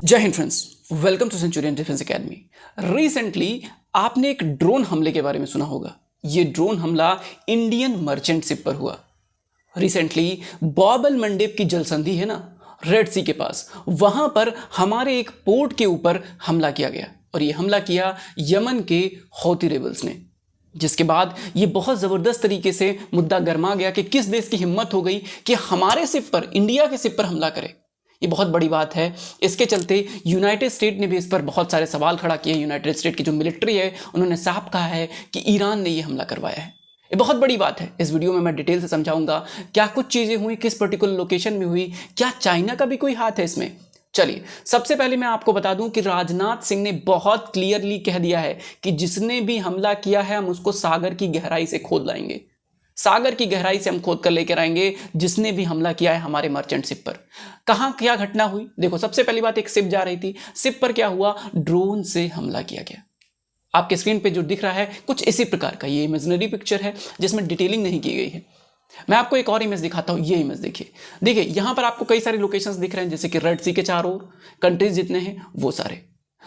जय Hind friends, welcome to Centurion defence academy. Recently आपने एक ड्रोन हमले के बारे में सुना होगा। ये ड्रोन हमला इंडियन मर्चेंट शिप पर हुआ। रिसेंटली बॉब एल मंडेब की जलसंधि है ना, रेड सी के पास, वहां पर हमारे एक पोर्ट के ऊपर हमला किया गया और ये हमला किया यमन के हौती रेबल्स ने, जिसके बाद ये बहुत ज़बरदस्त तरीके से मुद्दा गर्मा गया कि किस देश की हिम्मत हो गई कि हमारे शिप पर, इंडिया के शिप पर हमला करे। ये बहुत बड़ी बात है। इसके चलते यूनाइटेड स्टेट ने भी इस पर बहुत सारे सवाल खड़ा किए। यूनाइटेड स्टेट की जो मिलिट्री है उन्होंने साफ कहा है कि ईरान ने ये हमला करवाया है। ये बहुत बड़ी बात है। इस वीडियो में मैं डिटेल से समझाऊंगा क्या कुछ चीज़ें हुई, किस पर्टिकुलर लोकेशन में हुई, क्या चाइना का भी कोई हाथ है इसमें। चलिए, सबसे पहले मैं आपको बता दूं कि राजनाथ सिंह ने बहुत क्लियरली कह दिया है कि जिसने भी हमला किया है हम उसको सागर की गहराई से खोद लाएंगे। सागर की गहराई से हम खोद कर लेकर आएंगे जिसने भी हमला किया है हमारे मर्चेंट शिप पर। कहां क्या घटना हुई, देखो। सबसे पहली बात, एक शिप जा रही थी, शिप पर क्या हुआ, ड्रोन से हमला किया गया। आपके स्क्रीन पे जो दिख रहा है कुछ इसी प्रकार का, ये इमेजिनरी पिक्चर है जिसमें डिटेलिंग नहीं की गई है। मैं आपको एक और इमेज दिखाता हूं। ये इमेज देखिए, देखिए यहां पर आपको कई सारे लोकेशंस दिख रहे हैं, जैसे कि रेड सी के चारों कंट्रीज जितने हैं वो सारे।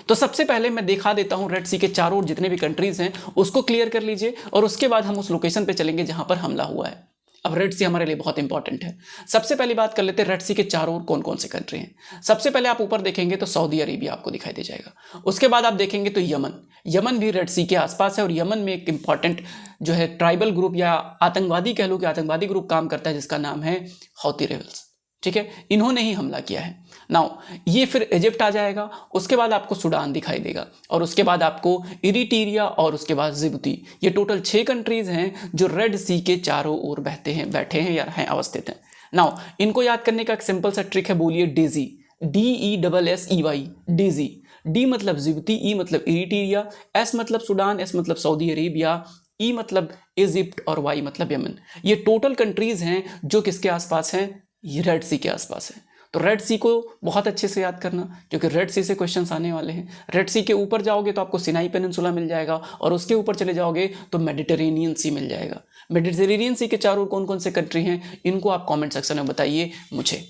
तो सबसे पहले मैं दिखा देता हूं रेड सी के चारों ओर जितने भी कंट्रीज हैं उसको क्लियर कर लीजिए और उसके बाद हम उस लोकेशन पे चलेंगे जहां पर हमला हुआ है। अब रेड सी हमारे लिए बहुत इंपॉर्टेंट है। सबसे पहली बात कर लेते हैं रेड सी के चारों ओर कौन कौन से कंट्री हैं। सबसे पहले आप ऊपर देखेंगे तो सऊदी अरेबिया आपको दिखाई दे जाएगा। उसके बाद आप देखेंगे तो यमन भी रेड सी के आसपास है और यमन में एक इंपॉर्टेंट जो है ट्राइबल ग्रुप या आतंकवादी कह लो कि आतंकवादी ग्रुप काम करता है जिसका नाम है हौती रेबल्स। ठीक है, इन्होंने ही हमला किया है। नाउ ये फिर इजिप्ट आ जाएगा, उसके बाद आपको सूडान दिखाई देगा और उसके बाद आपको इरिट्रिया और उसके बाद जिबूती। ये टोटल 6 कंट्रीज हैं जो रेड सी के चारों ओर बैठे हैं या हैं अवस्थित हैं। नाउ इनको याद करने का एक सिंपल सा ट्रिक है, बोलिए डेजी, DESSEY, डेजी। डी मतलब जिबूती, ई मतलब इरिट्रिया, एस मतलब सूडान, एस मतलब सऊदी अरेबिया, ई मतलब इजिप्ट और वाई मतलब यमन। ये टोटल कंट्रीज हैं जो किसके आसपास हैं, ये रेड सी के आसपास है। तो रेड सी को बहुत अच्छे से याद करना क्योंकि रेड सी से क्वेश्चंस आने वाले हैं। रेड सी के ऊपर जाओगे तो आपको सिनाई पेनिनसुला मिल जाएगा और उसके ऊपर चले जाओगे तो मेडिटेरेनियन सी मिल जाएगा। मेडिटेरेनियन सी के चारों कौन कौन से कंट्री हैं इनको आप कमेंट सेक्शन में बताइए मुझे।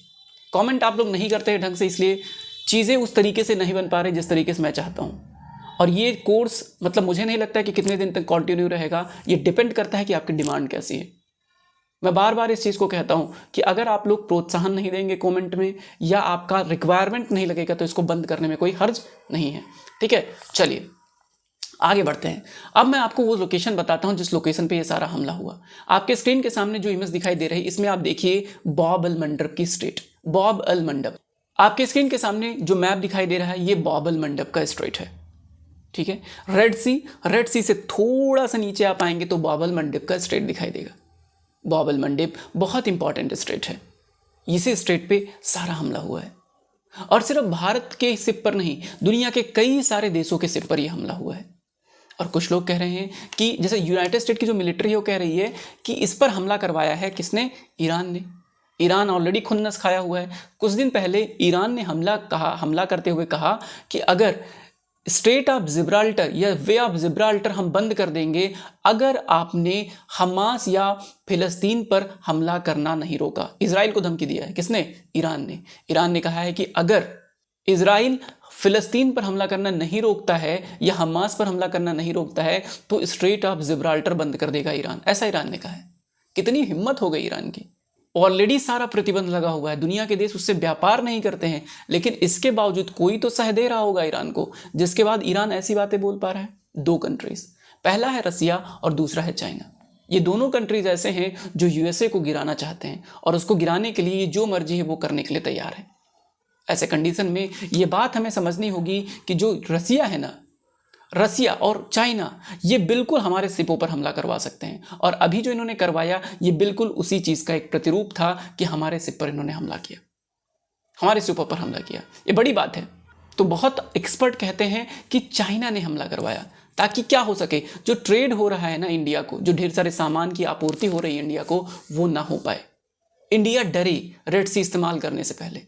कमेंट आप लोग नहीं करते हैं ढंग से, इसलिए चीज़ें उस तरीके से नहीं बन पा रही जिस तरीके से मैं चाहता हूँ। और ये कोर्स मतलब मुझे नहीं लगता है कि कितने दिन तक कंटिन्यू रहेगा। ये डिपेंड करता है कि आपकी डिमांड कैसी है। मैं बार बार इस चीज़ को कहता हूं कि अगर आप लोग प्रोत्साहन नहीं देंगे कमेंट में या आपका रिक्वायरमेंट नहीं लगेगा तो इसको बंद करने में कोई हर्ज नहीं है। ठीक है, चलिए आगे बढ़ते हैं। अब मैं आपको वो लोकेशन बताता हूं जिस लोकेशन पे ये सारा हमला हुआ। आपके स्क्रीन के सामने जो इमेज दिखाई दे रही है इसमें आप देखिए बॉब एल मंडब की स्ट्रेट, बॉब एल मंडब। आपके स्क्रीन के सामने जो मैप दिखाई दे रहा है ये बॉब एल मंडब का स्ट्रेट है। ठीक है, रेड सी से थोड़ा सा नीचे आप आएंगे तो बॉब एल मंडब का स्ट्रेट दिखाई देगा। बॉब एल मंडब बहुत इंपॉर्टेंट स्टेट है। इसी स्टेट पे सारा हमला हुआ है और सिर्फ भारत के शिप पर नहीं, दुनिया के कई सारे देशों के शिप पर यह हमला हुआ है। और कुछ लोग कह रहे हैं कि जैसे यूनाइटेड स्टेट की जो मिलिट्री है वो कह रही है कि इस पर हमला करवाया है किसने, ईरान ने। ईरान ऑलरेडी खुन्नस खाया हुआ है। कुछ दिन पहले ईरान ने हमला करते हुए कहा कि अगर स्ट्रेट ऑफ जिब्राल्टर या वे ऑफ जिब्राल्टर हम बंद कर देंगे अगर आपने हमास या फिलिस्तीन पर हमला करना नहीं रोका। इजराइल को धमकी दिया है किसने, ईरान ने। ईरान ने कहा है कि अगर इजराइल फिलिस्तीन पर हमला करना नहीं रोकता है या हमास पर हमला करना नहीं रोकता है तो स्ट्रेट ऑफ जिब्राल्टर बंद कर देगा ईरान। ऐसा ईरान ने कहा है। कितनी हिम्मत हो गई ईरान की। ऑलरेडी सारा प्रतिबंध लगा हुआ है, दुनिया के देश उससे व्यापार नहीं करते हैं, लेकिन इसके बावजूद कोई तो सह दे रहा होगा ईरान को, जिसके बाद ईरान ऐसी बातें बोल पा रहा है। 2 कंट्रीज, पहला है रसिया और दूसरा है चाइना। ये दोनों कंट्रीज ऐसे हैं जो यूएसए को गिराना चाहते हैं और उसको गिराने के लिए जो मर्जी है वो करने के लिए तैयार है। ऐसे कंडीशन में ये बात हमें समझनी होगी कि जो रसिया है ना, रसिया और चाइना ये बिल्कुल हमारे शिपों पर हमला करवा सकते हैं और अभी जो इन्होंने करवाया ये बिल्कुल उसी चीज़ का एक प्रतिरूप था कि हमारे शिप पर इन्होंने हमला किया, हमारे शिपों पर हमला किया। ये बड़ी बात है। तो बहुत एक्सपर्ट कहते हैं कि चाइना ने हमला करवाया ताकि क्या हो सके, जो ट्रेड हो रहा है ना इंडिया को, जो ढेर सारे सामान की आपूर्ति हो रही है इंडिया को, वो ना हो पाए। इंडिया डरे रेड सी इस्तेमाल करने से पहले,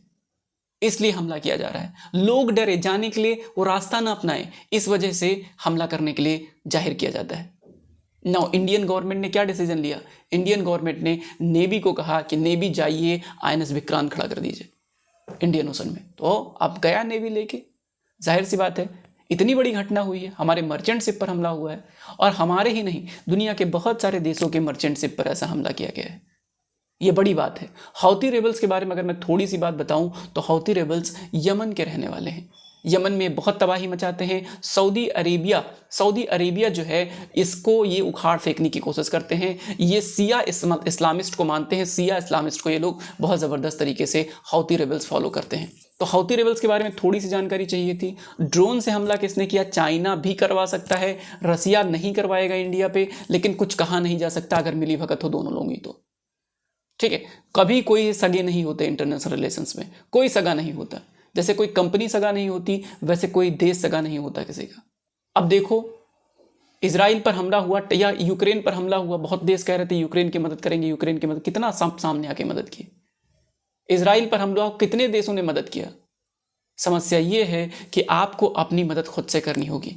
इसलिए हमला किया जा रहा है। लोग डरे जाने के लिए, वो रास्ता ना अपनाएं, इस वजह से हमला करने के लिए जाहिर किया जाता है। नाउ इंडियन गवर्नमेंट ने क्या डिसीजन लिया, इंडियन गवर्नमेंट ने नेवी को कहा कि नेवी जाइए INS विक्रांत खड़ा कर दीजिए। इंडियन ओशन में, तो अब गया नेवी लेके। जाहिर सी बात है, इतनी बड़ी घटना हुई है, हमारे मर्चेंट शिप पर हमला हुआ है, और हमारे ही नहीं दुनिया के बहुत सारे देशों के मर्चेंट शिप पर ऐसा हमला किया गया है। ये बड़ी बात है। हौती रेबल्स के बारे में अगर मैं थोड़ी सी बात बताऊं तो हौती रेबल्स यमन के रहने वाले हैं। यमन में बहुत तबाही मचाते हैं। सऊदी अरेबिया जो है इसको ये उखाड़ फेंकने की कोशिश करते हैं। ये सिया इस्लामिस्ट को मानते हैं। सिया इस्लामिस्ट को ये लोग बहुत ज़बरदस्त तरीके से हौती रेबल्स फॉलो करते हैं। तो हौती रेबल्स के बारे में थोड़ी सी जानकारी चाहिए थी। ड्रोन से हमला किसने किया? चाइना भी करवा सकता है, रसिया नहीं करवाएगा इंडिया पे, लेकिन कुछ कहा नहीं जा सकता अगर मिली भगत हो दोनों लोग ही तो। ठीक है, कभी कोई सगे नहीं होते इंटरनेशनल रिलेशंस में, कोई सगा नहीं होता। जैसे कोई कंपनी सगा नहीं होती, वैसे कोई देश सगा नहीं होता किसी का। अब देखो, इजराइल पर हमला हुआ या यूक्रेन पर हमला हुआ, बहुत देश कह रहे थे यूक्रेन की मदद करेंगे, यूक्रेन की मदद, कितना सामने आके मदद की। इजराइल पर हमला कितने देशों ने मदद किया। समस्या ये है कि आपको अपनी मदद खुद से करनी होगी।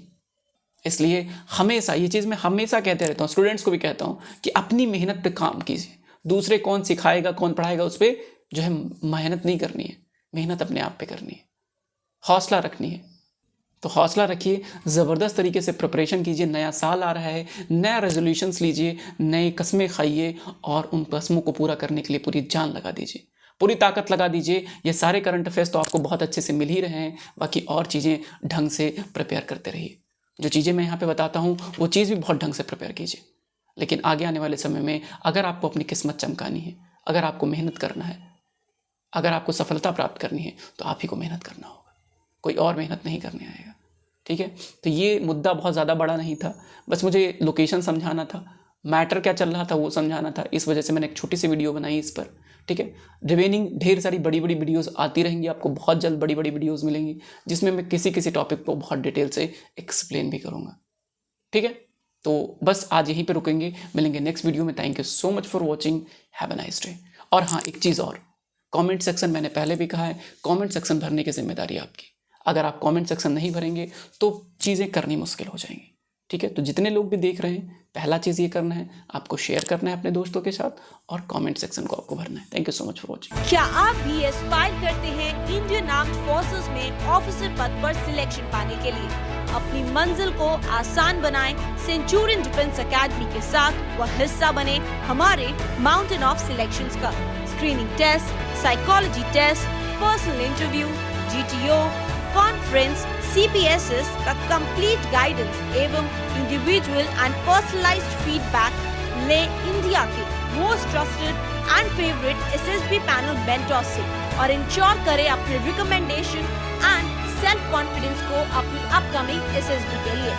इसलिए हमेशा ये चीज़ मैं हमेशा कहते रहता हूँ, स्टूडेंट्स को भी कहता हूँ कि अपनी मेहनत पे काम कीजिए। दूसरे कौन सिखाएगा कौन पढ़ाएगा उस पर जो है मेहनत नहीं करनी है, मेहनत अपने आप पे करनी है, हौसला रखनी है। तो हौसला रखिए, ज़बरदस्त तरीके से प्रिपरेशन कीजिए। नया साल आ रहा है, नया रेजोल्यूशंस लीजिए, नए कस्में खाइए और उन कस्मों को पूरा करने के लिए पूरी जान लगा दीजिए, पूरी ताकत लगा दीजिए। ये सारे करंट अफेयर्स तो आपको बहुत अच्छे से मिल ही रहे हैं, बाकी और चीज़ें ढंग से प्रिपेयर करते रहिए। जो चीज़ें मैं यहाँ पे बताता हूँ वो चीज़ भी बहुत ढंग से प्रिपेयर कीजिए। लेकिन आगे आने वाले समय में अगर आपको अपनी किस्मत चमकानी है, अगर आपको मेहनत करना है, अगर आपको सफलता प्राप्त करनी है, तो आप ही को मेहनत करना होगा, कोई और मेहनत नहीं करने आएगा। ठीक है, तो ये मुद्दा बहुत ज़्यादा बड़ा नहीं था, बस मुझे लोकेशन समझाना था, मैटर क्या चल रहा था वो समझाना था। इस वजह से मैंने एक छोटी सी वीडियो बनाई इस पर। ठीक है, रिमेनिंग ढेर सारी बड़ी बड़ी वीडियोस आती रहेंगी, आपको बहुत जल्द बड़ी बड़ी वीडियोस मिलेंगी जिसमें मैं किसी किसी टॉपिक को बहुत डिटेल से एक्सप्लेन भी करूँगा। ठीक है, तो बस आज यहीं पे रुकेंगे, मिलेंगे नेक्स्ट वीडियो में। Thank you so much for watching, have a nice day. और हाँ, एक चीज़ और, कमेंट सेक्शन मैंने पहले भी कहा है, कमेंट सेक्शन भरने की जिम्मेदारी आपकी। अगर आप कमेंट सेक्शन नहीं भरेंगे तो चीज़ें करनी मुश्किल हो जाएंगी। ठीक है, तो जितने लोग भी देख रहे हैं, पहला चीज़ ये करना है, आपको शेयर करना है अपने दोस्तों के साथ और कमेंट सेक्शन को आपको भरना है। Thank you so much for watching. क्या आप भी एस्पायर करते हैं इंडियन आर्म्ड फोर्सेस में ऑफिसर पद पर सिलेक्शन पाने के लिए? अपनी मंजिल को आसान बनाएं सेंचुरियन डिफेंस एकेडमी के साथ व हिस्सा बने हमारे माउंटेन ऑफ सिलेक्शंस का। Screening test, psychology test, personal interview, GTO, conference, CPSS का कंप्लीट गाइडेंस एवं इंडिविजुअल एंड पर्सनलाइज्ड फीडबैक ले इंडिया के most trusted and favourite SSB panel mentor से और इंश्योर करें अपने रिकमेंडेशन एंड सेल्फ कॉन्फिडेंस को अपनी अपकमिंग SSB के लिए।